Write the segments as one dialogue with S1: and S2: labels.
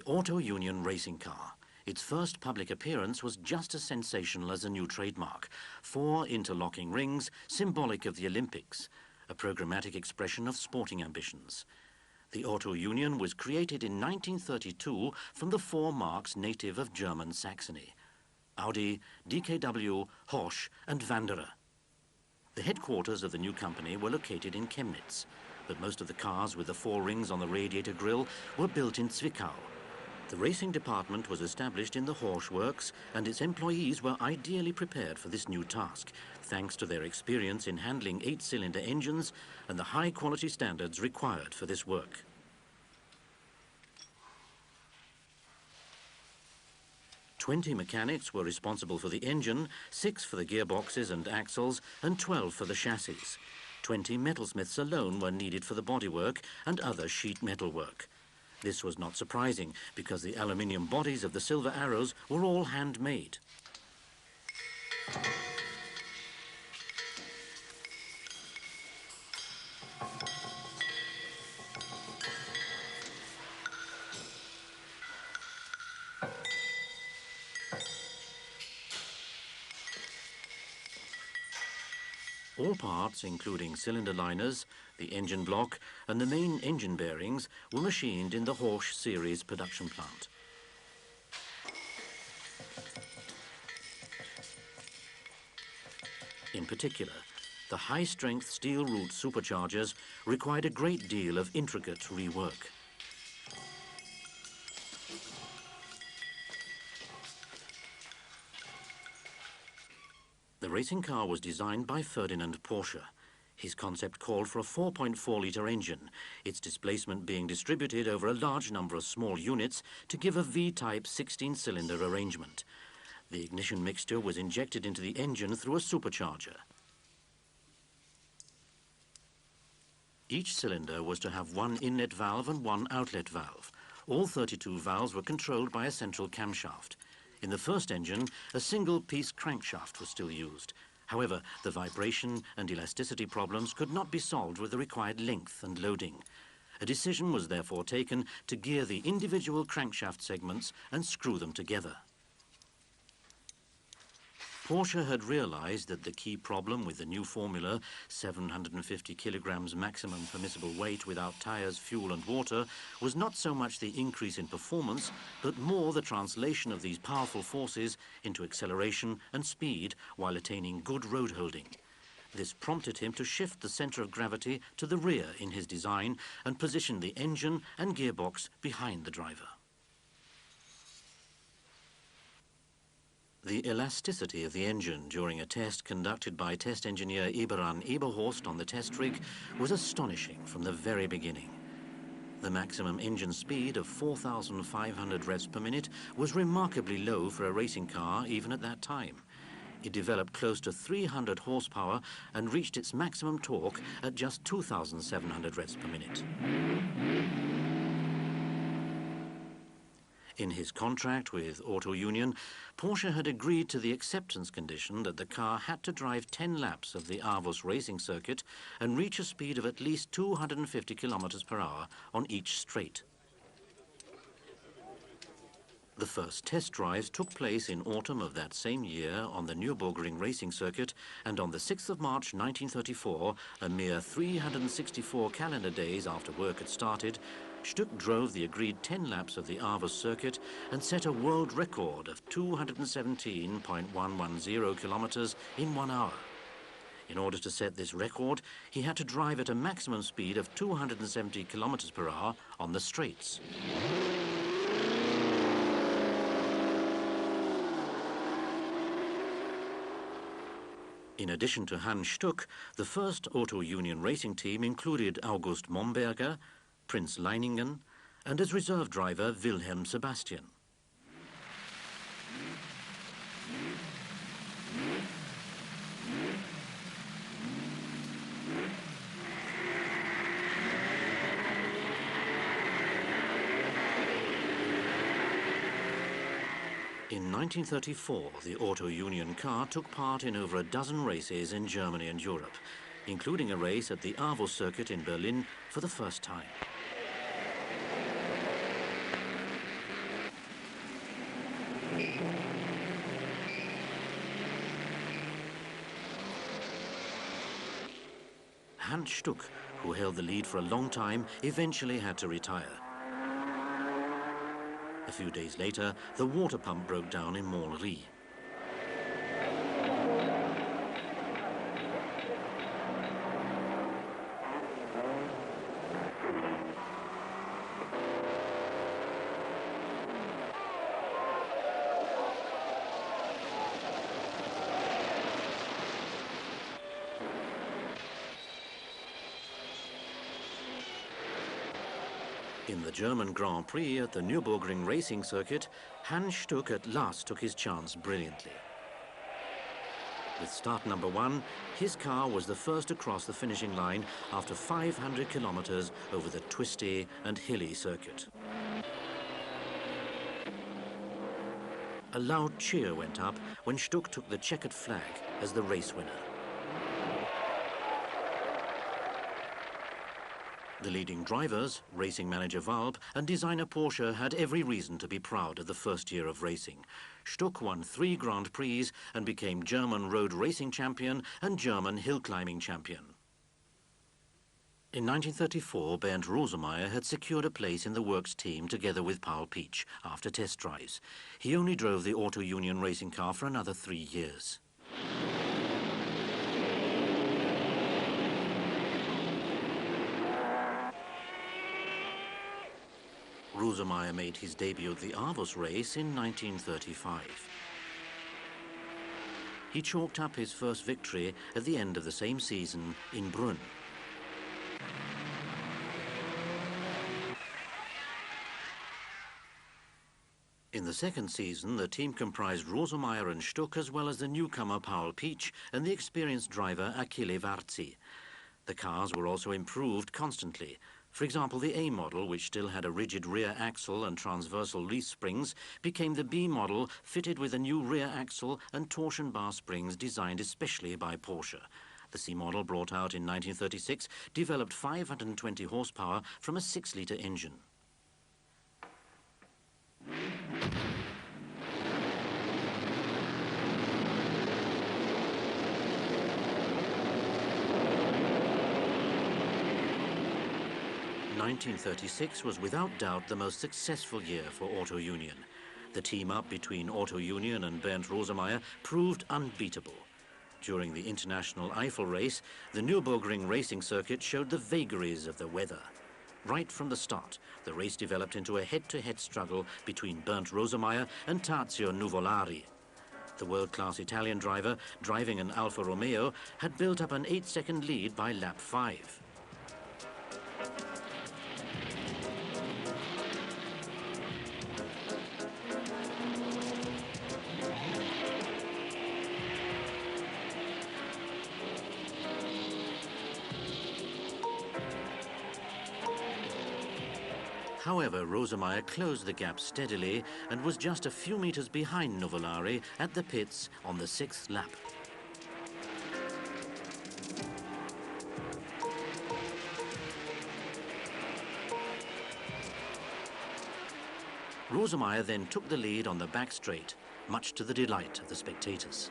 S1: Auto Union racing car. Its first public appearance was just as sensational as a new trademark. 4 interlocking rings, symbolic of the Olympics, a programmatic expression of sporting ambitions. The Auto Union was created in 1932 from the 4 marques native of German Saxony: Audi, DKW, Horsch and Wanderer. The headquarters of the new company were located in Chemnitz, but most of the cars with the 4 rings on the radiator grille were built in Zwickau. The racing department was established in the Horsch works, and its employees were ideally prepared for this new task, thanks to their experience in handling 8-cylinder engines and the high-quality standards required for this work. "20 mechanics were responsible for the engine, 6 for the gearboxes and axles, and 12 for the chassis. 20 metalsmiths alone were needed for the bodywork and other sheet metal work. This was not surprising, because the aluminium bodies of the silver arrows were all handmade. All parts, including cylinder liners, the engine block and the main engine bearings, were machined in the Horsch series production plant. In particular, the high-strength steel root superchargers required a great deal of intricate rework. The racing car was designed by Ferdinand Porsche. His concept called for a 4.4-litre engine, its displacement being distributed over a large number of small units to give a V-type 16-cylinder arrangement. The ignition mixture was injected into the engine through a supercharger. Each cylinder was to have 1 inlet valve and 1 outlet valve. All 32 valves were controlled by a central camshaft. In the first engine, a single-piece crankshaft was still used. However, the vibration and elasticity problems could not be solved with the required length and loading. A decision was therefore taken to gear the individual crankshaft segments and screw them together. Porsche had realized that the key problem with the new formula, 750 kilograms maximum permissible weight without tires, fuel and water, was not so much the increase in performance, but more the translation of these powerful forces into acceleration and speed while attaining good road holding. This prompted him to shift the center of gravity to the rear in his design and position the engine and gearbox behind the driver. The elasticity of the engine during a test conducted by test engineer Eberan Eberhorst on the test rig was astonishing from the very beginning. The maximum engine speed of 4,500 revs per minute was remarkably low for a racing car even at that time. It developed close to 300 horsepower and reached its maximum torque at just 2,700 revs per minute. In his contract with Auto Union, Porsche had agreed to the acceptance condition that the car had to drive 10 laps of the Avus racing circuit and reach a speed of at least 250 kilometers per hour on each straight. The first test drives took place in autumn of that same year on the Nürburgring racing circuit, and on the 6th of March 1934, a mere 364 calendar days after work had started, Stuck drove the agreed 10 laps of the Avus circuit and set a world record of 217.110 kilometers in 1 hour. In order to set this record, he had to drive at a maximum speed of 270 kilometers per hour on the straights. In addition to Hans Stuck, the first Auto Union racing team included August Momberger, Prinz Leiningen, and as reserve driver Wilhelm Sebastian. In 1934, the Auto Union car took part in over a dozen races in Germany and Europe, including a race at the Avus circuit in Berlin for the first time. Hans Stuck, who held the lead for a long time, eventually had to retire. A few days later, the water pump broke down in Montlery. In the German Grand Prix at the Nürburgring racing circuit, Hans Stuck at last took his chance brilliantly. With start number 1, his car was the first to cross the finishing line after 500 kilometers over the twisty and hilly circuit. A loud cheer went up when Stuck took the checkered flag as the race winner. The leading drivers, racing manager Walb and designer Porsche, had every reason to be proud of the first year of racing. Stuck won 3 Grand Prix and became German road racing champion and German hill climbing champion. In 1934, Bernd Rosemeyer had secured a place in the works team together with Paul Pietsch after test drives. He only drove the Auto Union racing car for another 3 years. Rosemeyer made his debut at the Avus race in 1935. He chalked up his first victory at the end of the same season in Brunn. In the second season, the team comprised Rosemeyer and Stuck, as well as the newcomer Paul Pietsch and the experienced driver Achille Varzi. The cars were also improved constantly. For example, the A model, which still had a rigid rear axle and transversal leaf springs, became the B model, fitted with a new rear axle and torsion bar springs designed especially by Porsche. The C model, brought out in 1936, developed 520 horsepower from a 6-litre engine. (1936) was without doubt the most successful year for Auto Union. The team-up between Auto Union and Bernd Rosemeyer proved unbeatable. During the international Eifel race, the Nürburgring racing circuit showed the vagaries of the weather. Right from the start, the race developed into a head-to-head struggle between Bernd Rosemeyer and Tazio Nuvolari. The world-class Italian driver, driving an Alfa Romeo, had built up an 8-second lead by lap 5. However, Rosemeyer closed the gap steadily and was just a few meters behind Nuvolari at the pits on the 6th lap. Rosemeyer then took the lead on the back straight, much to the delight of the spectators.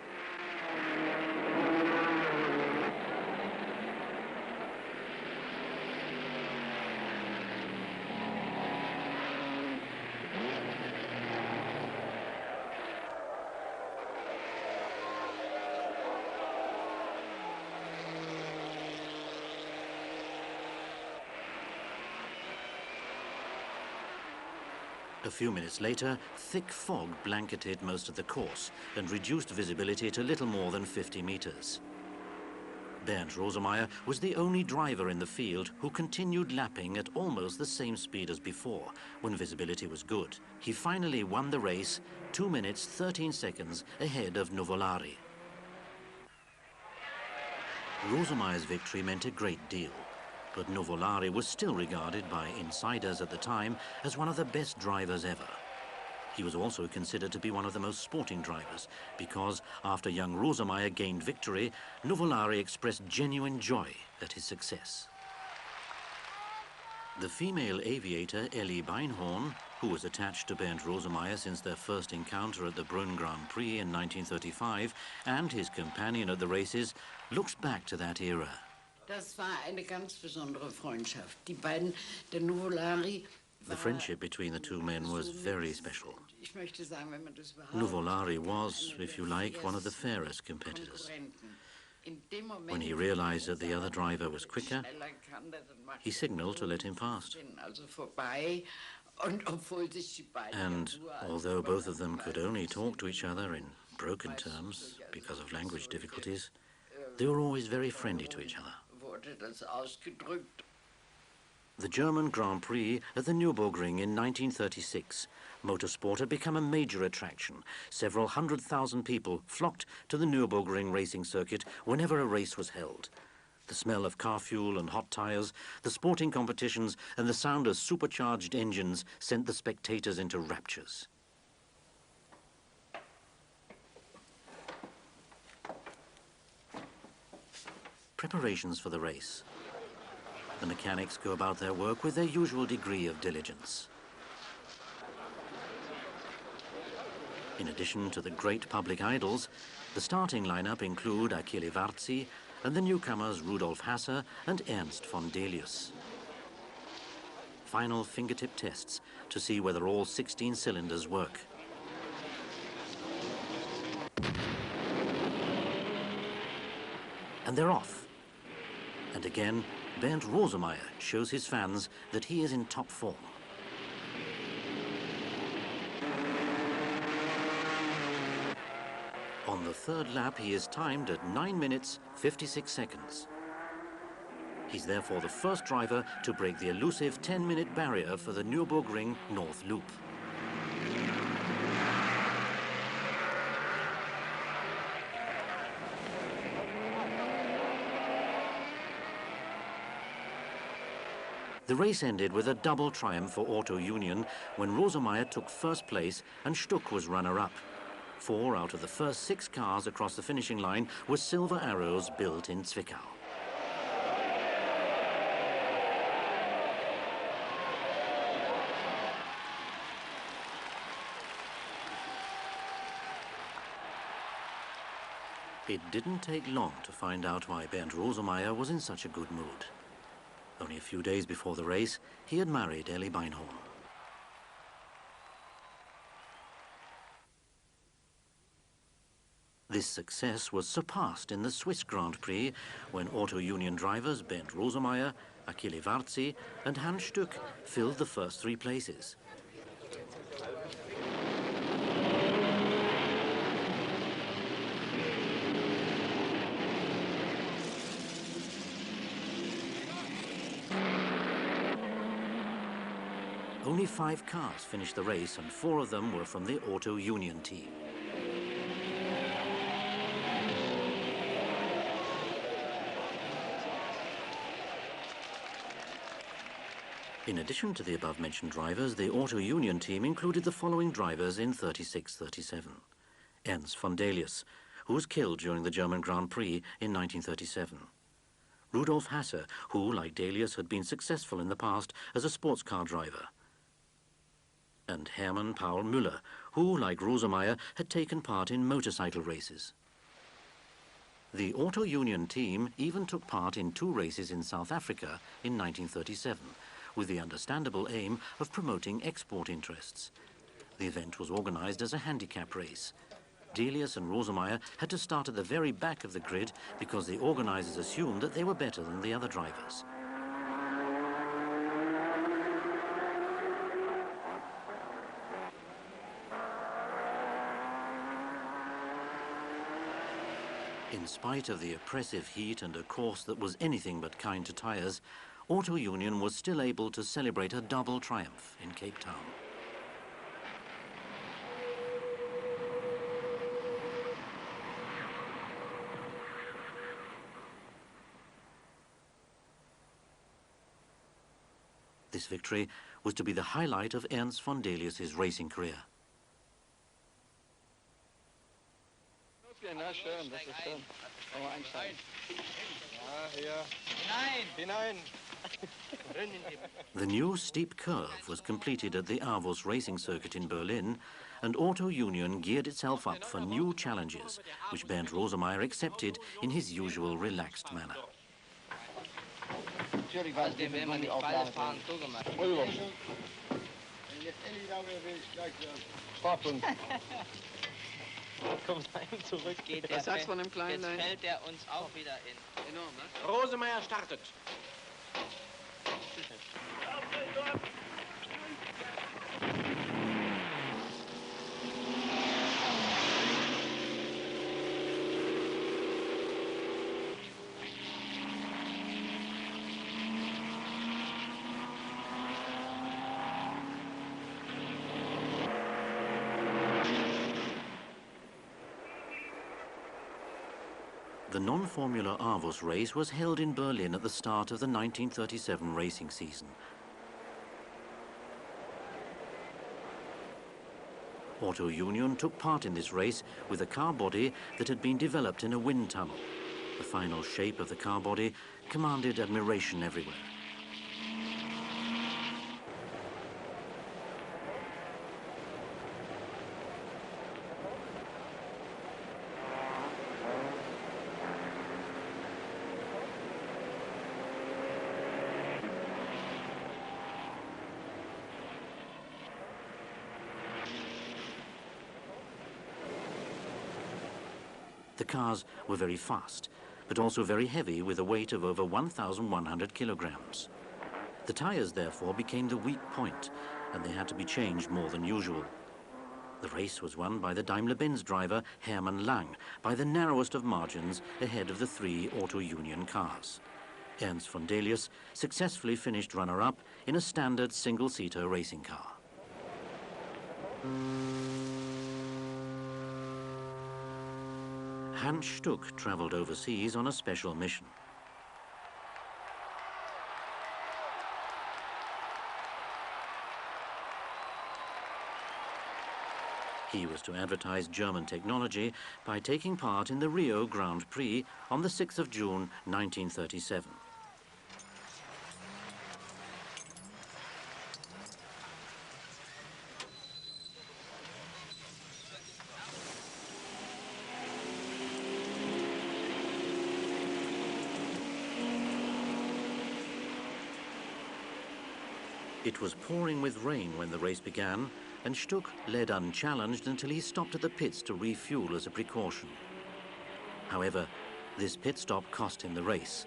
S1: A few minutes later, thick fog blanketed most of the course and reduced visibility to little more than 50 meters. Bernd Rosemeyer was the only driver in the field who continued lapping at almost the same speed as before, when visibility was good. He finally won the race 2 minutes 13 seconds ahead of Nuvolari. Rosemeyer's victory meant a great deal. But Nuvolari was still regarded by insiders at the time as one of the best drivers ever. He was also considered to be one of the most sporting drivers because after young Rosemeyer gained victory, Nuvolari expressed genuine joy at his success. The female aviator Ellie Beinhorn, who was attached to Bernd Rosemeyer since their first encounter at the Brunn Grand Prix in 1935, and his companion at the races, looks back to that era.
S2: Das war eine ganz besondere Freundschaft. Die beiden, der Nuvolari.
S1: The friendship between the two men was very special. Nuvolari was, if you like, one of the fairest competitors. When he realized that the other driver was quicker, he signaled to let him pass. And although both of them could only talk to each other in broken terms because of language difficulties, they were always very friendly to each other. The German Grand Prix at the Nürburgring in 1936, motorsport had become a major attraction. Several 100,000 people flocked to the Nürburgring racing circuit whenever a race was held. The smell of car fuel and hot tires, the sporting competitions, and the sound of supercharged engines sent the spectators into raptures. Preparations for the race. The mechanics go about their work with their usual degree of diligence. In addition to the great public idols, the starting lineup include Achille Varzi and the newcomers Rudolf Hasser and Ernst von Delius. Final fingertip tests to see whether all 16 cylinders work. And they're off. And again, Bernd Rosemeyer shows his fans that he is in top form. On the third lap, he is timed at 9 minutes, 56 seconds. He's therefore the first driver to break the elusive 10-minute barrier for the Nürburgring North Loop. The race ended with a double triumph for Auto Union when Rosemeyer took first place and Stuck was runner-up. 4 out of the first 6 cars across the finishing line were Silver Arrows built in Zwickau. It didn't take long to find out why Bernd Rosemeyer was in such a good mood. Only a few days before the race, he had married Ellie Beinhorn. This success was surpassed in the Swiss Grand Prix when Auto Union drivers Bernd Rosemeyer, Achille Varzi and Hans Stuck filled the first 3 places. Only 5 cars finished the race, and 4 of them were from the Auto Union team. In addition to the above-mentioned drivers, the Auto Union team included the following drivers in 36-37. Ernst von Delius, who was killed during the German Grand Prix in 1937. Rudolf Hasser, who, like Delius, had been successful in the past as a sports car driver. And Hermann Paul Müller, who, like Rosemeyer, had taken part in motorcycle races. The Auto Union team even took part in 2 races in South Africa in 1937, with the understandable aim of promoting export interests. The event was organized as a handicap race. Delius and Rosemeyer had to start at the very back of the grid because the organizers assumed that they were better than the other drivers. In spite of the oppressive heat and a course that was anything but kind to tires, Auto Union was still able to celebrate a double triumph in Cape Town. This victory was to be the highlight of Ernst von Delius' racing career.
S3: Na schön, das ist schön. Wollen wir einsteigen? Ja, hier. Hinein!
S1: The new steep curve was completed at the Avus racing circuit in Berlin, and Auto Union geared itself up for new challenges, which Bernd Rosemeyer accepted in his usual relaxed manner.
S3: natürlich, weil
S4: Also den will man nicht beide fahren, so gemacht.
S3: Rüber. Fahrpunkt.
S4: Kommt einem zurück, geht
S2: Was sagst du von dem Kleinen
S4: jetzt
S2: da?
S4: fällt er uns auch wieder in.
S2: Enorm, ne?
S3: Rosemeyer startet.
S1: The non-Formula Avus race was held in Berlin at the start of the 1937 racing season. Auto Union took part in this race with a car body that had been developed in a wind tunnel. The final shape of the car body commanded admiration everywhere. The cars were very fast, but also very heavy with a weight of over 1,100 kilograms. The tires, therefore, became the weak point, and they had to be changed more than usual. The race was won by the Daimler-Benz driver Hermann Lang by the narrowest of margins ahead of the three Auto Union cars. Ernst von Delius successfully finished runner-up in a standard single-seater racing car. Hans Stuck travelled overseas on a special mission. He was to advertise German technology by taking part in the Rio Grand Prix on the 6th of June 1937. It was pouring with rain when the race began, and Stuck led unchallenged until he stopped at the pits to refuel as a precaution. However, this pit stop cost him the race,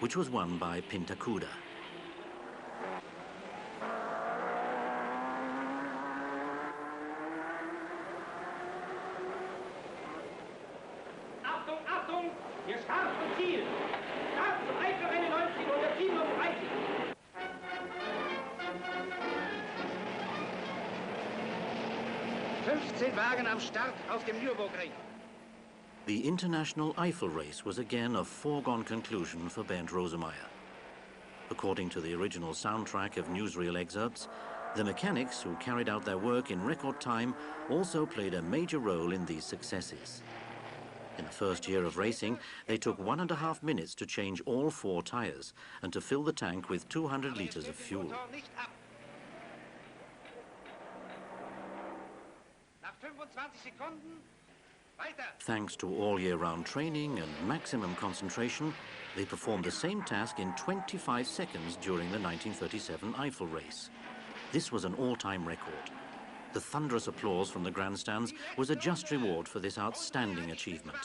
S1: which was won by Pintacuda.
S5: Achtung, Achtung! Wir starten zum Ziel! Start zum Eiffelrennen 1937! 15 Wagen am Start auf dem Nürburgring.
S1: The International Eiffel Race was again a foregone conclusion for Bernd Rosemeyer. According to the original soundtrack of newsreel excerpts, the mechanics who carried out their work in record time also played a major role in these successes. In the first year of racing, they took 1.5 minutes to change all 4 tires and to fill the tank with 200 liters of fuel. Thanks to all year-round training and maximum concentration, they performed the same task in 25 seconds during the 1937 Eiffel race. This was an all-time record. The thunderous applause from the grandstands was a just reward for this outstanding achievement.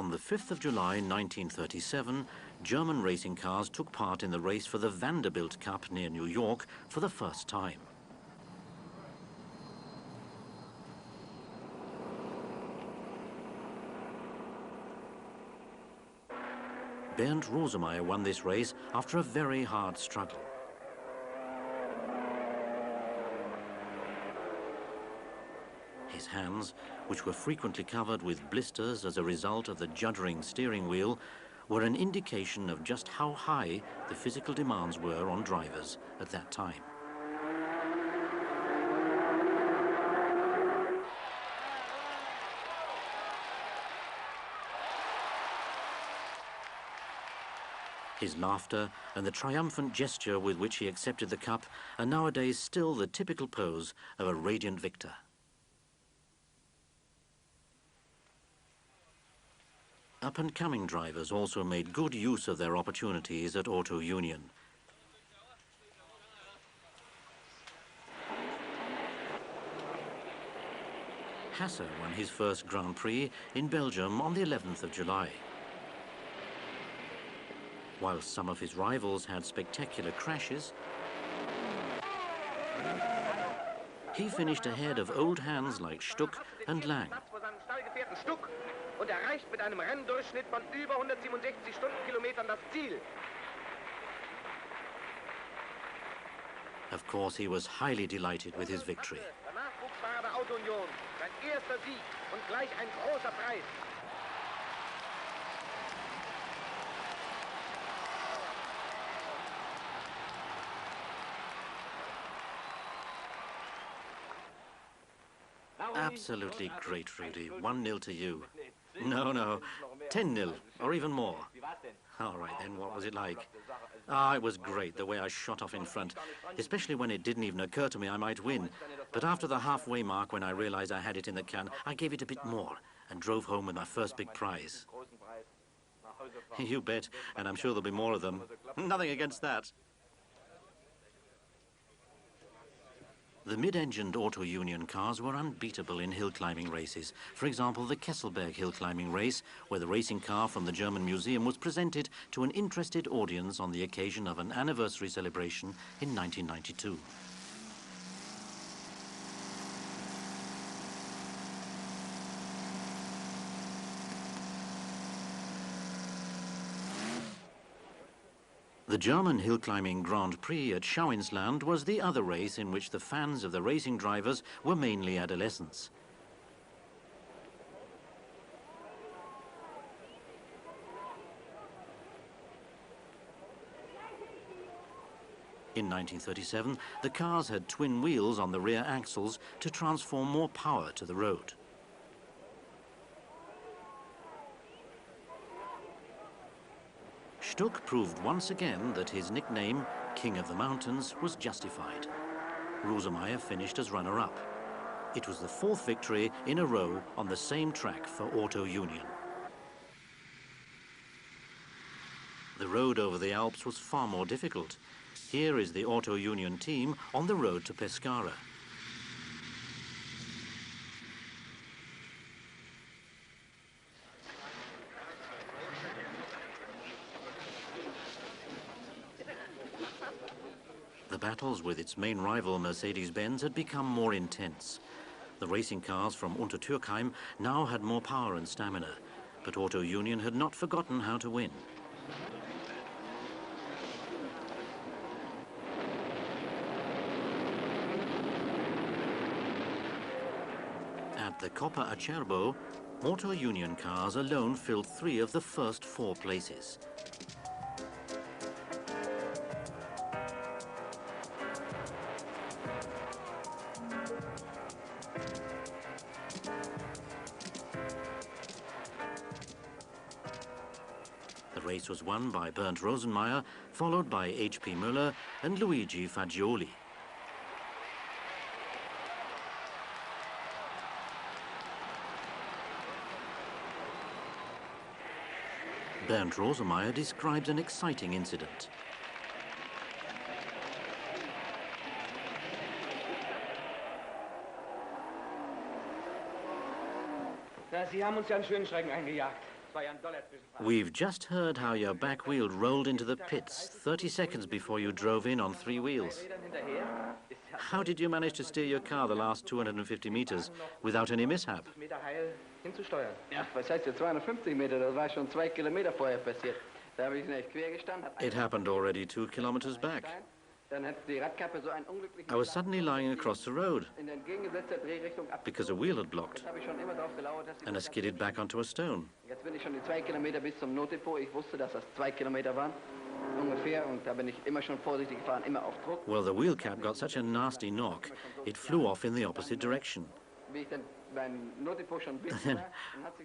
S1: On the 5th of July 1937, German racing cars took part in the race for the Vanderbilt Cup near New York for the first time. Bernd Rosemeyer won this race after a very hard struggle. His hands, which were frequently covered with blisters as a result of the juddering steering wheel, were an indication of just how high the physical demands were on drivers at that time. His laughter and the triumphant gesture with which he accepted the cup are nowadays still the typical pose of a radiant victor. Up-and-coming drivers also made good use of their opportunities at Auto Union. Hasse won his first Grand Prix in Belgium on the 11th of July. While some of his rivals had spectacular crashes, he finished ahead of old hands like Stuck and Lang.
S3: Und erreicht mit einem Renndurchschnitt von über 167 Stundenkilometern das Ziel.
S1: Of course, he was highly delighted with his victory.
S3: Der Nachwuchsfahrer der Auto Union, sein erster Sieg und gleich ein großer Preis.
S1: Absolutely great, Rudy. 1-0 to you. No, 10-0, or even more. All right, then, what was it like? Ah, it was great, the way I shot off in front, especially when it didn't even occur to me I might win. But after the halfway mark, when I realized I had it in the can, I gave it a bit more and drove home with my first big prize. You bet, and I'm sure there'll be more of them. Nothing against that. The mid-engined Auto Union cars were unbeatable in hill climbing races. For example, the Kesselberg hill climbing race, where the racing car from the German Museum was presented to an interested audience on the occasion of an anniversary celebration in 1992. The German hill-climbing Grand Prix at Schauinsland was the other race in which the fans of the racing drivers were mainly adolescents. In 1937, the cars had twin wheels on the rear axles to transform more power to the road. Stuck proved once again that his nickname, King of the Mountains, was justified. Rosemeyer finished as runner-up. It was the fourth victory in a row on the same track for Auto Union. The road over the Alps was far more difficult. Here is the Auto Union team on the road to Pescara. The battles with its main rival Mercedes-Benz had become more intense. The racing cars from Untertürkheim now had more power and stamina, but Auto Union had not forgotten how to win. At the Coppa Acerbo, Auto Union cars alone filled 3 of the first 4 places. The race was won by Bernd Rosemeyer, followed by H.P. Müller and Luigi Fagioli. Bernd Rosemeyer describes an exciting incident.
S3: Ja, Sie haben uns ja einen schönen Schrecken eingejagt.
S1: We've just heard how your back wheel rolled into the pits 30 seconds before you drove in on 3 wheels. How did you manage to steer your car the last 250 meters without any mishap?
S6: Ja, was heißt jetzt 250 Meter? Das war schon 2 Kilometer vorher passiert. Da habe ich nicht quer gestanden.
S1: It happened already 2 kilometers back.
S6: Dann hat die Radkappe so einen unglücklichen
S1: I was suddenly lying across the road
S6: in entgegengesetzter Drehrichtung ab.
S1: because a wheel had blocked,
S6: Das habe ich schon immer drauf gelauert, dass
S1: and I skidded back onto a stone.
S6: Jetzt bin ich schon die 2 Kilometer bis zum Notdepot. Ich wusste, dass das 2 Kilometer waren ungefähr, und da bin ich immer schon vorsichtig gefahren, immer auf Druck.
S1: Well, the wheel cap got such a nasty knock, it flew off in the opposite direction.
S6: Wie ich dann beim Notdepot schon bin,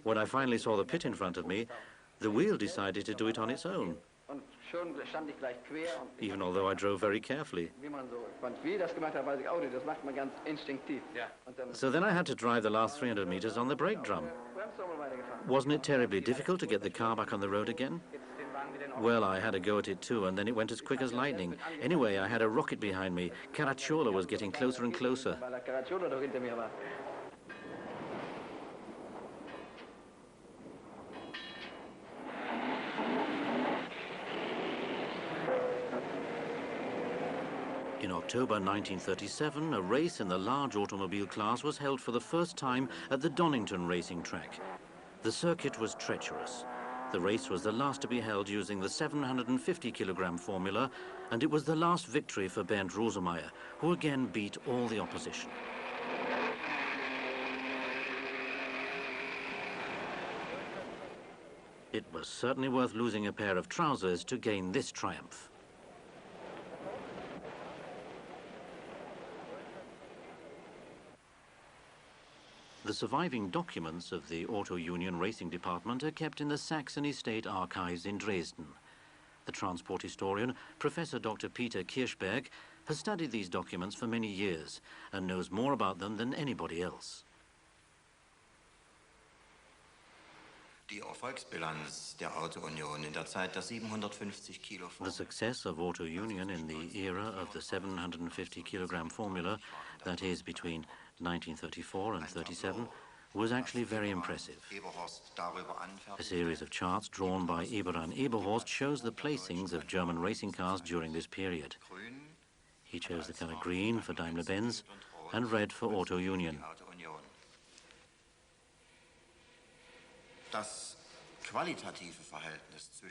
S1: When I finally saw the pit in front of me, the wheel decided to do it on its own.
S6: und
S1: even although I drove very carefully. So then I had to drive the last 300 meters on the brake drum. Wasn't it terribly difficult to get the car back on the road again? Well, I had a go at it too, and then it went as quick as lightning. Anyway, I had a rocket behind me. Caracciola was getting closer and closer. In October 1937, a race in the large automobile class was held for the first time at the Donington racing track. The circuit was treacherous. The race was the last to be held using the 750-kilogram formula, and it was the last victory for Bernd Rosemeyer, who again beat all the opposition. It was certainly worth losing a pair of trousers to gain this triumph. The surviving documents of the Auto Union Racing Department are kept in the Saxony State Archives in Dresden. The transport historian, Professor Dr. Peter Kirchberg, has studied these documents for many years and knows more about them than anybody else.
S7: Die Erfolgsbilanz der Auto-Union in der Zeit der 750 Kilo.
S1: The success of Auto Union in the era of the 750-kilogram formula, that is between 1934 and 37, was actually very impressive. A series of charts drawn by Eberhard Eberhorst shows the placings of German racing cars during this period. He chose the color green for Daimler-Benz and red for Auto Union.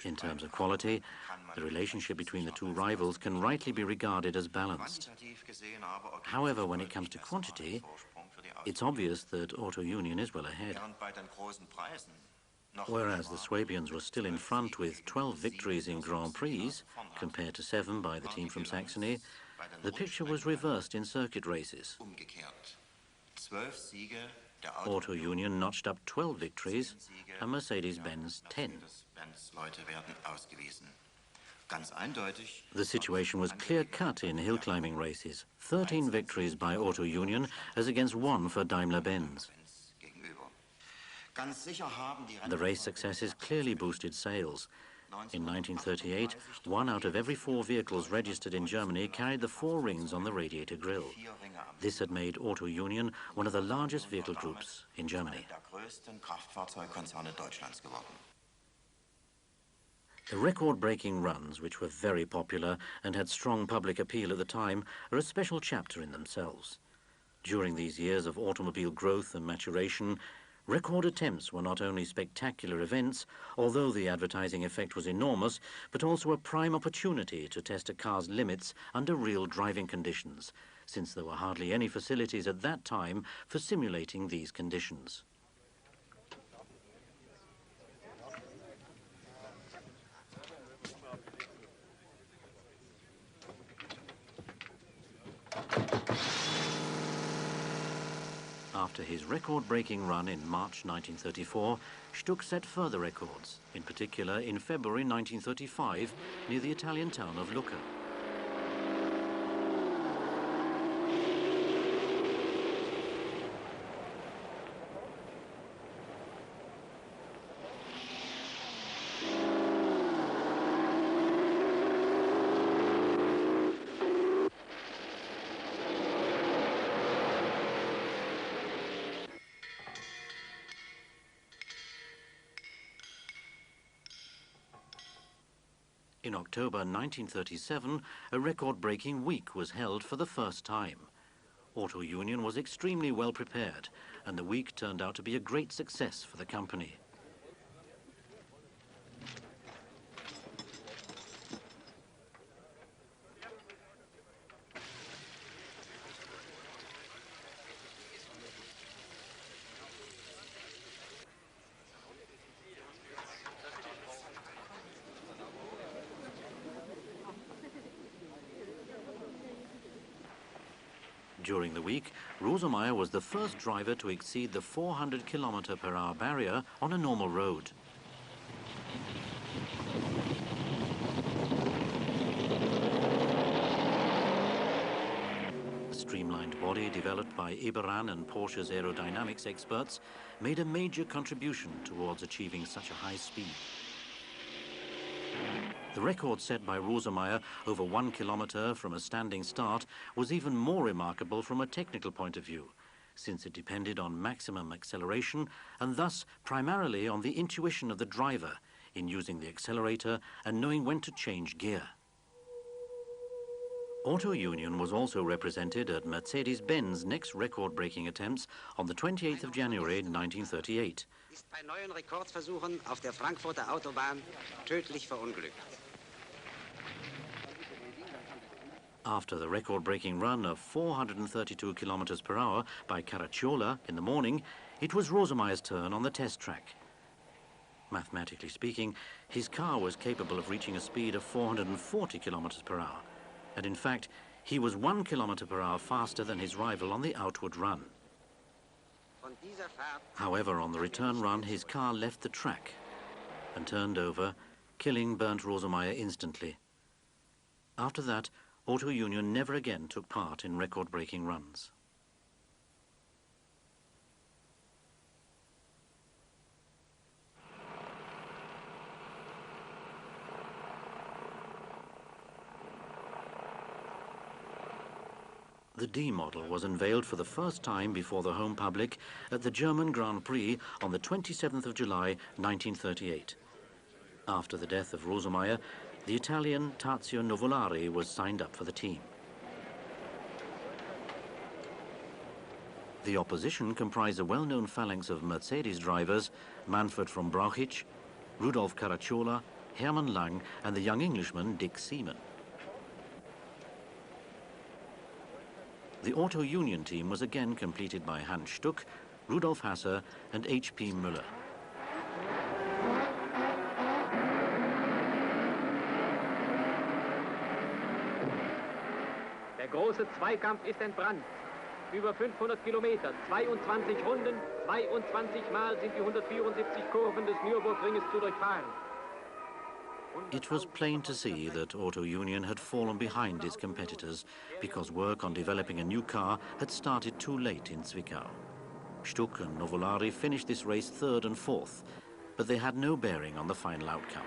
S1: In terms of quality, the relationship between the two rivals can rightly be regarded as balanced. However, when it comes to quantity, it's obvious that Auto Union is well ahead. Whereas the Swabians were still in front with 12 victories in Grand Prix, compared to 7 by the team from Saxony, the picture was reversed in circuit races. Auto Union notched up 12 victories and Mercedes-Benz 10. The situation was clear-cut in hill climbing races. 13 victories by Auto Union as against 1 for Daimler-Benz. The race successes clearly boosted sales. In 1938, 1 out of every 4 vehicles registered in Germany carried the 4 rings on the radiator grille. This had made Auto Union one of the largest vehicle groups in Germany. The record-breaking runs, which were very popular and had strong public appeal at the time, are a special chapter in themselves. During these years of automobile growth and maturation, record attempts were not only spectacular events, although the advertising effect was enormous, but also a prime opportunity to test a car's limits under real driving conditions, since there were hardly any facilities at that time for simulating these conditions. After his record-breaking run in March 1934, Stuck set further records, in particular in February 1935 near the Italian town of Lucca. In October 1937, a record-breaking week was held for the first time. Auto Union was extremely well prepared, and the week turned out to be a great success for the company. During the week, Rosemeyer was the first driver to exceed the 400 km/h barrier on a normal road. streamlined body developed by Eberan and Porsche's aerodynamics experts made a major contribution towards achieving such a high speed. The record set by Rosemeyer over 1 kilometer from a standing start was even more remarkable from a technical point of view, since it depended on maximum acceleration and thus primarily on the intuition of the driver in using the accelerator and knowing when to change gear. Auto Union was also represented at Mercedes-Benz next record-breaking attempts on the 28th of January 1938.
S8: Ist bei neuen Rekordversuchen auf der Frankfurter Autobahn tödlich verunglückt.
S1: After the record-breaking run of 432 kilometers per hour by Caracciola in the morning, it was Rosemeyer's turn on the test track. Mathematically speaking, his car was capable of reaching a speed of 440 kilometers per hour. And in fact, he was 1 kilometer per hour faster than his rival on the outward run. However, on the return run, his car left the track and turned over, killing Bernd Rosemeyer instantly. After that, Auto Union never again took part in record-breaking runs. The D model was unveiled for the first time before the home public at the German Grand Prix on the 27th of July 1938. After the death of Rosemeyer, the Italian Tazio Nuvolari was signed up for the team. The opposition comprised a well-known phalanx of Mercedes drivers, Manfred von Brauchitsch, Rudolf Caracciola, Hermann Lang, and the young Englishman Dick Seaman. The Auto Union team was again completed by Hans Stuck, Rudolf Hasser, and H.P. Müller.
S5: Der große Zweikampf ist entbrannt. Über 500 Kilometer, 22 Runden, 22 Mal sind die 174 Kurven des Nürburgringes zu durchfahren.
S1: It was plain to see that Auto Union had fallen behind its competitors because work on developing a new car had started too late in Zwickau. Stuck and Nuvolari finished this race third and fourth, but they had no bearing on the final outcome.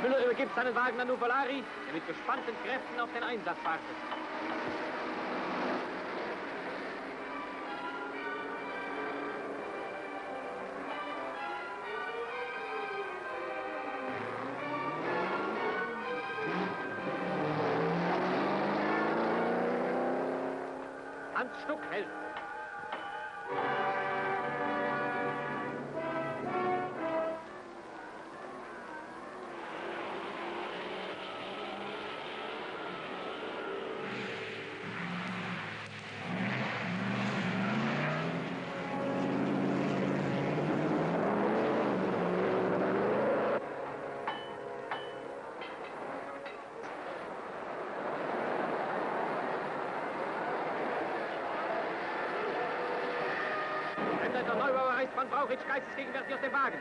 S5: Müller übergibt seinen Wagen an Nuvolari, der mit gespannten Kräften auf den Einsatz wartet. Hans Stuck hält. Der Neubauer reißt von Brauchitsch geistesgegenwärtig aus dem Wagen.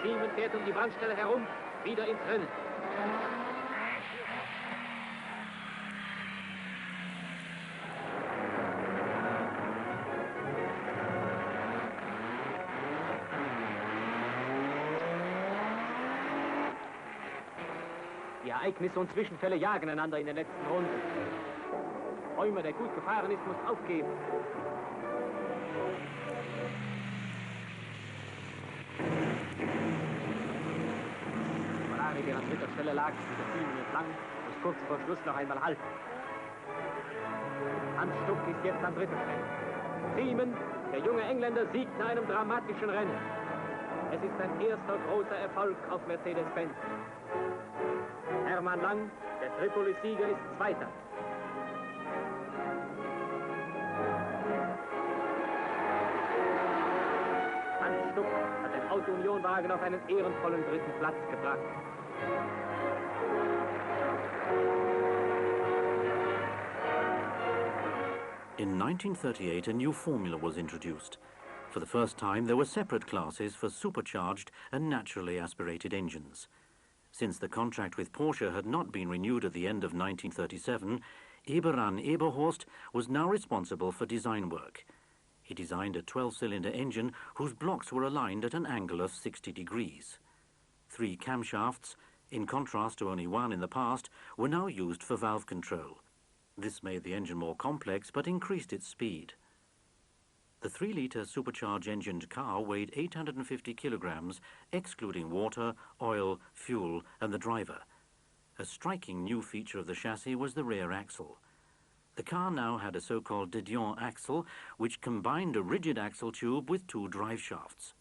S5: Seaman fährt um die Brandstelle herum, wieder ins Rennen. Die Ereignisse und Zwischenfälle jagen einander in den letzten Runden. Räumer, der gut gefahren ist, muss aufgeben. Nuvolari, der an dritter Stelle lag, der Seaman entlang, muss kurz vor Schluss noch einmal halten. Hans Stuck ist jetzt an dritter Stelle. Seaman, der junge Engländer, siegt in einem dramatischen Rennen. Es ist sein erster großer Erfolg auf Mercedes-Benz. Hermann Lang, der Tripolis-Sieger, ist Zweiter. Hans Stuck hat den Auto-Union-Wagen auf einen ehrenvollen dritten Platz gebracht.
S1: In 1938, a new formula was introduced. For the first time, there were separate classes for supercharged and naturally aspirated engines. Since the contract with Porsche had not been renewed at the end of 1937, Eberan Eberhorst was now responsible for design work. He designed a 12-cylinder engine whose blocks were aligned at an angle of 60 degrees. 3 camshafts, in contrast to only 1 in the past, were now used for valve control. This made the engine more complex but increased its speed. The 3-litre supercharged engined car weighed 850 kilograms, excluding water, oil, fuel and the driver. A striking new feature of the chassis was the rear axle. The car now had a so-called de Dion axle, which combined a rigid axle tube with 2 drive shafts.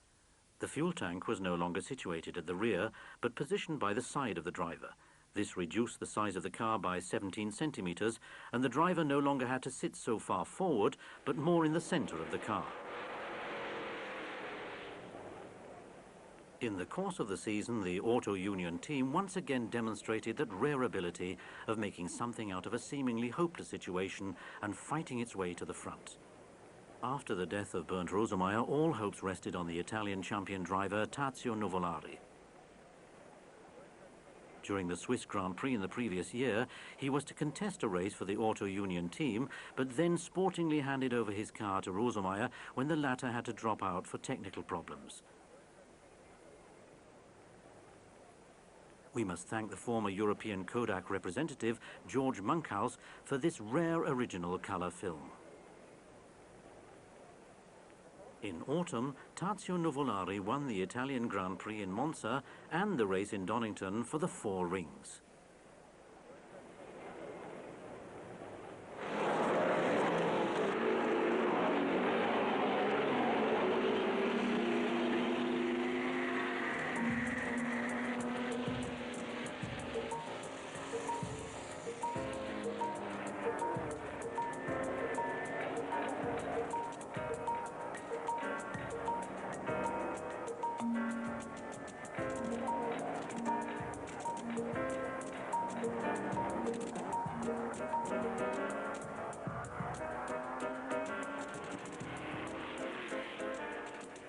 S1: The fuel tank was no longer situated at the rear, but positioned by the side of the driver. This reduced the size of the car by 17 centimeters, and the driver no longer had to sit so far forward, but more in the center of the car. In the course of the season, the Auto Union team once again demonstrated that rare ability of making something out of a seemingly hopeless situation and fighting its way to the front. After the death of Bernd Rosemeyer, all hopes rested on the Italian champion driver Tazio Nuvolari. During the Swiss Grand Prix in the previous year, he was to contest a race for the Auto Union team, but then sportingly handed over his car to Rosemeyer when the latter had to drop out for technical problems. We must thank the former European Kodak representative, George Monkhouse, for this rare original color film. In autumn, Tazio Nuvolari won the Italian Grand Prix in Monza and the race in Donington for the 4 rings.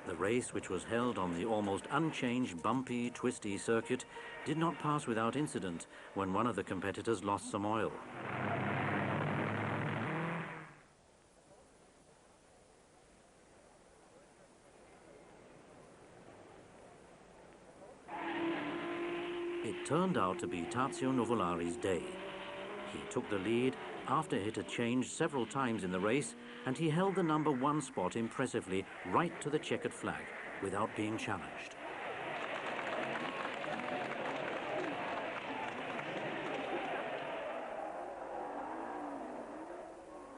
S1: The race, which was held on the almost unchanged, bumpy, twisty circuit, did not pass without incident when one of the competitors lost some oil. It turned out to be Tazio Nuvolari's day. He took the lead after it had changed several times in the race, and he held the number 1 spot impressively right to the checkered flag without being challenged.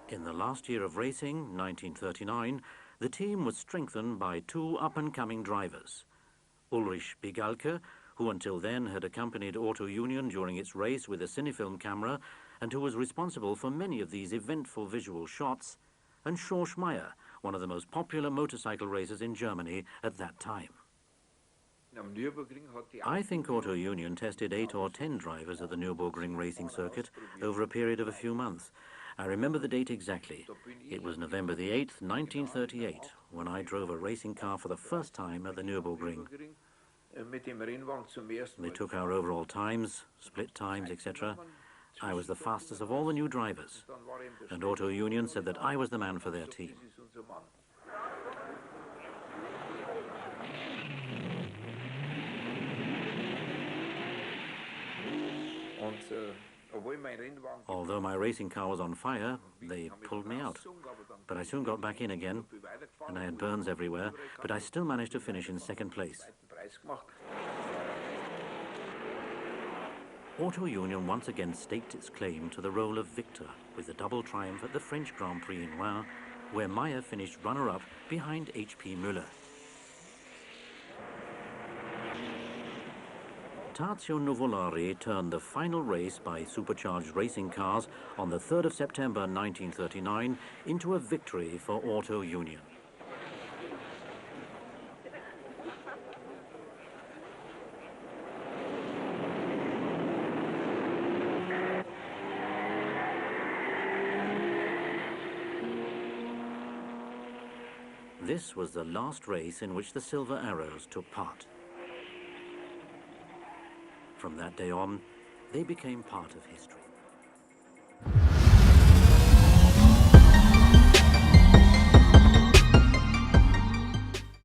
S1: In the last year of racing, 1939, the team was strengthened by 2 up-and-coming drivers. Ulrich Bigalke, who until then had accompanied Auto Union during its race with a cinefilm camera and who was responsible for many of these eventful visual shots, and Schorsch Meyer, one of the most popular motorcycle racers in Germany at that time. I think Auto Union tested 8 or 10 drivers at the Nürburgring racing circuit over a period of a few months. I remember the date exactly. It was November the 8th, 1938, when I drove a racing car for the first time at the Nürburgring. They took our overall times, split times, etc. I was the fastest of all the new drivers, and Auto Union said that I was the man for their team. Although my racing car was on fire, they pulled me out. But I soon got back in again, and I had burns everywhere, but I still managed to finish in 2nd place. Auto Union once again staked its claim to the role of victor with the double triumph at the French Grand Prix in Rouen, where Meyer finished runner-up behind H.P. Müller. Tazio Nuvolari turned the final race by supercharged racing cars on the 3rd of September 1939 into a victory for Auto Union. This was the last race in which the Silver Arrows took part. From that day on, they became part of history.